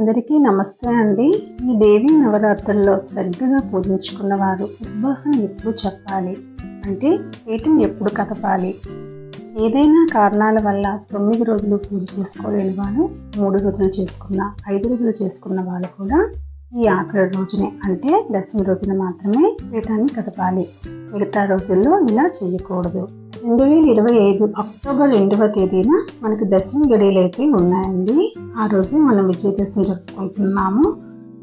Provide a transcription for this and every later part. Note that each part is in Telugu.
అందరికీ నమస్తే అండి. ఈ దేవి నవరాత్రుల్లో శ్రద్ధగా పూజించుకున్న వారు ఉపవాసం ఎప్పుడు చెప్పాలి అంటే పీఠం ఎప్పుడు కదపాలి, ఏదైనా కారణాల వల్ల 9 రోజులు పూజ చేసుకోలేని వారు 3 రోజులు చేసుకున్న 5 రోజులు చేసుకున్న వాళ్ళు కూడా ఈ ఆఖరి రోజునే అంటే దశమి రోజున మాత్రమే పీఠాన్ని కదపాలి. మిగతా రోజుల్లో ఇలా చేయకూడదు. 2025 అక్టోబర్ 2వ తేదీన మనకి దశమి గడియలు అయితే ఉన్నాయండి. ఆ రోజే మనం విజయదశమి జరుపుకుంటున్నాము.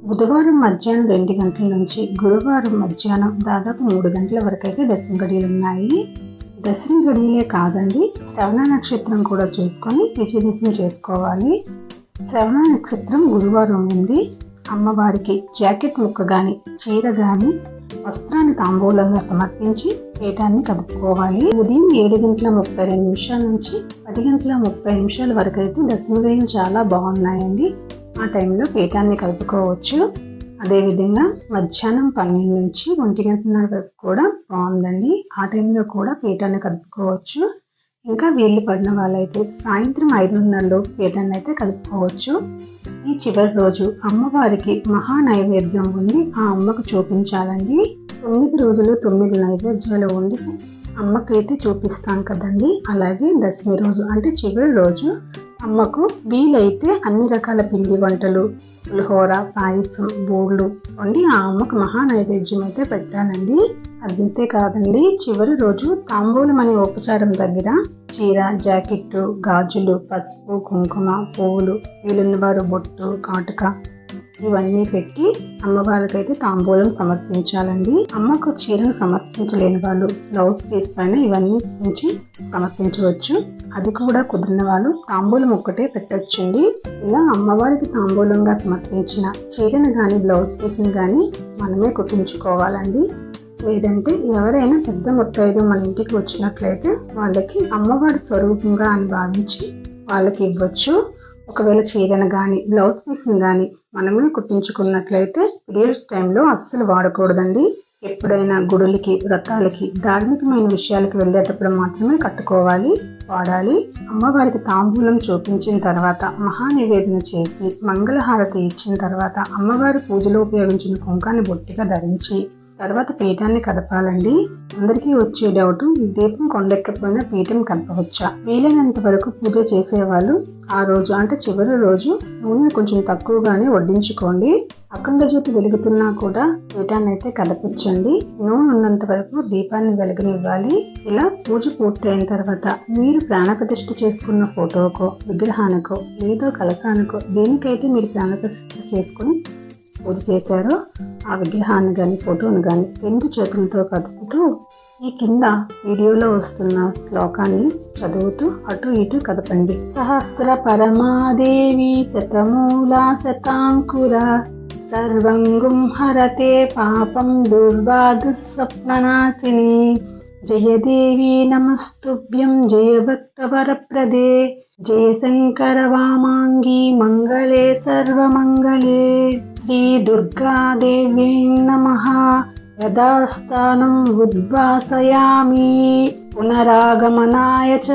బుధవారం మధ్యాహ్నం 2 గంటల నుంచి గురువారం మధ్యాహ్నం దాదాపు 3 గంటల వరకు అయితే దశమి గడియలు ఉన్నాయి. దశమి గడియలే కాదండి, శ్రవణ నక్షత్రం కూడా చూసుకొని విజయదశమి చేసుకోవాలి. శ్రవణ నక్షత్రం గురువారం ఉంది. అమ్మవారికి జాకెట్ ముక్క కానీ చీర కానీ వస్త్రాన్ని తాంబూలంగా సమర్పించి పీఠాన్ని కదుపుకోవాలి. ఉదయం 7:32 నుంచి 10:30 వరకు అయితే దశమి వేళలు చాలా బాగున్నాయండి. ఆ టైంలో పీఠాన్ని కలుపుకోవచ్చు. అదేవిధంగా మధ్యాహ్నం 12 నుంచి 1:30 వరకు కూడా బాగుందండి. ఆ టైంలో కూడా పీఠాన్ని కలుపుకోవచ్చు. ఇంకా వీళ్ళు పడిన వాళ్ళైతే సాయంత్రం 5:30 పీఠాన్ని అయితే కలుపుకోవచ్చు. ఈ చివరి రోజు అమ్మవారికి మహా నైవేద్యం ఉండి ఆ అమ్మకు చూపించాలండి. 9 రోజులు 9 నైవేద్యాలు ఉండి అమ్మకైతే చూపిస్తాం కదండి. అలాగే దశమి రోజు అంటే చివరి రోజు అమ్మకు వీలైతే అన్ని రకాల పిండి వంటలు, పులిహోర, పాయసం, బూర్లు వండి ఆ అమ్మకు మహా నైవేద్యం అయితే పెట్టాలండి. అంతే కాదండి, చివరి రోజు తాంబూలం అనే ఉపచారం దగ్గర చీర, జాకెట్టు, గాజులు, పసుపు, కుంకుమ, పువ్వులు, వీలున్న వారు బొట్టు, కాటుక ఇవన్నీ పెట్టి అమ్మవారికైతే తాంబూలం సమర్పించాలండి. అమ్మకు చీరను సమర్పించలేని వాళ్ళు బ్లౌజ్ పీస్ పైన ఇవన్నీ ఉంచి సమర్పించవచ్చు. అది కూడా కుదిరిన వాళ్ళు తాంబూలం ఒక్కటే పెట్టొచ్చండి. ఇలా అమ్మవారికి తాంబూలంగా సమర్పించిన చీరను కానీ బ్లౌజ్ పీస్ని కానీ మనమే కుట్టించుకోవాలండి. లేదంటే ఎవరైనా పెద్ద ముత్తైదు మన ఇంటికి వచ్చినట్లయితే వాళ్ళకి అమ్మవారి స్వరూపంగా అని భావించి వాళ్ళకి ఇవ్వచ్చు. ఒకవేళ చీరను కానీ బ్లౌజ్ పీస్ని కానీ మనమే కుట్టించుకున్నట్లయితే పీరియడ్స్ టైంలో అస్సలు వాడకూడదండి. ఎప్పుడైనా గుడులకి, వ్రతాలకి, ధార్మికమైన విషయాలకు వెళ్ళేటప్పుడు మాత్రమే కట్టుకోవాలి, వాడాలి. అమ్మవారికి తాంబూలం చూపించిన తర్వాత మహానివేదన చేసి మంగళహారతి ఇచ్చిన తర్వాత అమ్మవారి పూజలో ఉపయోగించిన కుంకాన్ని బొట్టిగా ధరించి తర్వాత పీఠాన్ని కదపాలండి. అందరికీ వచ్చే డౌట్, దీపం కొండెక్కపోయినా పీఠం కదపవచ్చా? వీలైనంత వరకు పూజ చేసేవాళ్ళు ఆ రోజు అంటే చివరి రోజు నూనె కొంచెం తక్కువగానే వడ్డించుకోండి. అఖండ జ్యోతి వెలుగుతున్నా కూడా పీఠాన్ని అయితే కదపచ్చండి. నూనె ఉన్నంత వరకు దీపాన్ని వెలుగునివ్వాలి. ఇలా పూజ పూర్తయిన తర్వాత మీరు ప్రాణప్రతిష్ఠ చేసుకున్న ఫోటోకో, విగ్రహానికో, లేదో కలశానికో దేనికైతే మీరు ప్రాణప్రతిష్ఠ చేసుకుని పూజ చేశారో ఆ విగ్రహాన్ని కానీ ఫోటోను కానీ 2 చేతులతో కదుపుతూ ఈ కింద వీడియోలో వస్తున్న శ్లోకాన్ని చదువుతూ అటు ఇటు కదపండి. సహస్ర పరమాదేవి శతమూలా శతాంకుర సర్వంగుం హరతే పాపం దుర్వాదు స్వప్ననాశిని జయదేవి నమస్తుభ్యం జయ భక్త వరప్రదే జయ శంకర వామాంగి మంగళే సర్వమంగళే శ్రీ దుర్గాదేవ్యై నమః యథాస్థానం ఉద్వాసయామి పునరాగమనాయ చ.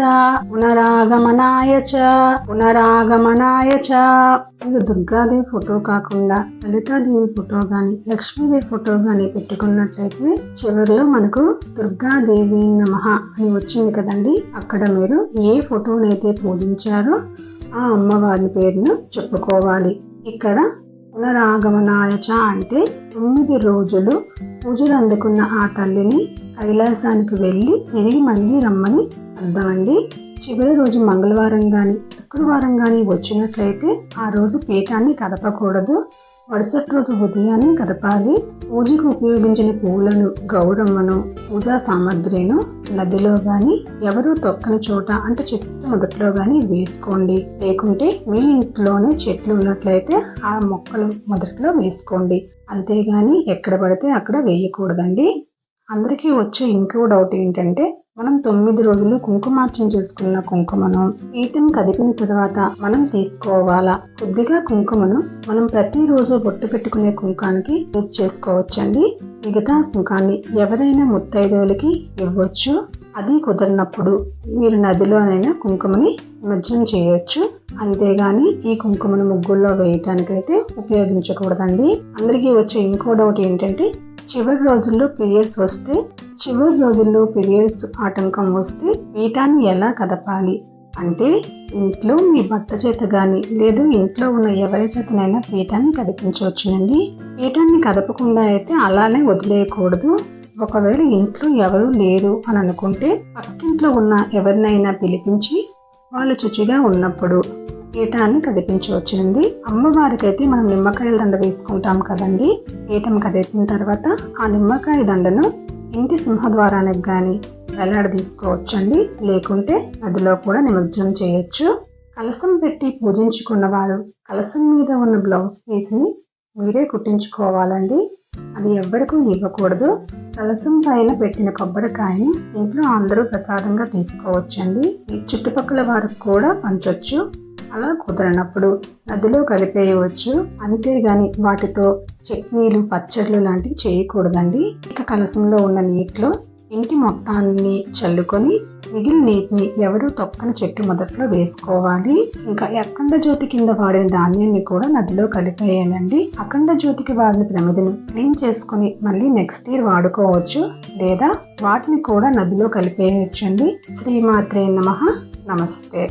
మీరు దుర్గాదేవి ఫోటో కాకుండా లలితాదేవి ఫోటో గాని, లక్ష్మీదేవి ఫోటో గాని పెట్టుకున్నట్లయితే చివరిలో మనకు దుర్గాదేవి నమః అని వచ్చింది కదండి. అక్కడ మీరు ఏ ఫోటోనైతే పూజించారో ఆ అమ్మవారి పేరును చెప్పుకోవాలి. ఇక్కడ పునరాగమనాయ చ అంటే 9 రోజులు పూజలు అందుకున్న ఆ తల్లిని కైలాసానికి వెళ్ళి తిరిగి మళ్ళీ రమ్మని అర్థమండి. చివరి రోజు మంగళవారం కానీ శుక్రవారం కానీ వచ్చినట్లయితే ఆ రోజు పీఠాన్ని కదపకూడదు. మరుసటి రోజు ఉదయాన్నే కదపాలి. పూజకు ఉపయోగించిన పువ్వులను, గౌరమ్మను, పూజా సామాగ్రిను నదిలో గాని ఎవరూ తొక్కని చోట అంటే చెట్టు మొదట్లో గాని వేసుకోండి. లేకుంటే మీ ఇంట్లోనే చెట్లు ఉన్నట్లయితే ఆ మొక్కలు మొదట్లో వేసుకోండి. అంతేగాని ఎక్కడ పడితే అక్కడ వేయకూడదండి. అందరికీ వచ్చే ఇంకో డౌట్ ఏంటంటే మనం 9 రోజులు కుంకుమార్చన చేసుకున్న కుంకుమను పీఠం కదిపిన తర్వాత మనం తీసుకోవాలా? కొద్దిగా కుంకుమను మనం ప్రతిరోజు బొట్టు పెట్టుకునే కుంకానికి యూజ్ చేసుకోవచ్చండి. మిగతా కుంకాన్ని ఎవరైనా ముత్తైదువులకి ఇవ్వచ్చు. అది కుదరినప్పుడు మీరు నదిలోనైనా కుంకుమని నిమజ్జనం చేయొచ్చు. అంతేగాని ఈ కుంకుమను ముగ్గుల్లో వేయటానికైతే ఉపయోగించకూడదండి. అందరికీ వచ్చే ఇంకో డౌట్ ఏంటంటే, చివరి రోజుల్లో పీరియడ్స్ ఆటంకం వస్తే పీఠాన్ని ఎలా కదపాలి అంటే, ఇంట్లో మీ భర్త చేత గాని లేదా ఇంట్లో ఉన్న ఎవరి చేతనైనా పీఠాన్ని కదిపించవచ్చునండి. పీఠాన్ని కదపకుండా అయితే అలానే వదిలేయకూడదు. ఒకవేళ ఇంట్లో ఎవరు లేరు అని అనుకుంటే పక్కింట్లో ఉన్న ఎవరినైనా పిలిపించి వాళ్ళు శుచిగా ఉన్నప్పుడు పీఠాన్ని కదిపించవచ్చునండి. అమ్మవారికైతే మనం నిమ్మకాయల దండ వేసుకుంటాం కదండి. పీఠం కదిపిన తర్వాత ఆ నిమ్మకాయ దండను ఇంటి సింహద్వారానికి కానీ వేలాడదీసుకోవచ్చండి. లేకుంటే నదిలో కూడా నిమజ్జనం చేయొచ్చు. కలశం పెట్టి పూజించుకున్న వారు కలశం మీద ఉన్న బ్లౌజ్ పీస్ని మీరే కుట్టించుకోవాలండి. అది ఎవ్వరికూ ఇవ్వకూడదు. కలశం పైన పెట్టిన కొబ్బరికాయని ఇంట్లో అందరూ ప్రసాదంగా తీసుకోవచ్చండి. చుట్టుపక్కల వారికి కూడా పంచొచ్చు. అలా కుదరనప్పుడు నదిలో కలిపేయవచ్చు. అంతేగాని వాటితో చట్నీలు, పచ్చళ్ళు లాంటివి చేయకూడదండి. ఇక కలశంలో ఉన్న నీటిలో ఇంటి మొత్తాన్ని చల్లుకొని మిగిలిన నీటిని ఎవరు తొక్కని చెట్టు మొదట్లో వేసుకోవాలి. ఇంకా అఖండ జ్యోతి కింద వాడిన ధాన్యాన్ని కూడా నదిలో కలిపేయాలండి. అఖండ జ్యోతికి వాడిన ప్రమిదను క్లీన్ చేసుకుని మళ్ళీ నెక్స్ట్ ఇయర్ వాడుకోవచ్చు, లేదా వాటిని కూడా నదిలో కలిపేయచ్చండి. శ్రీమాత్రే నమః. నమస్తే.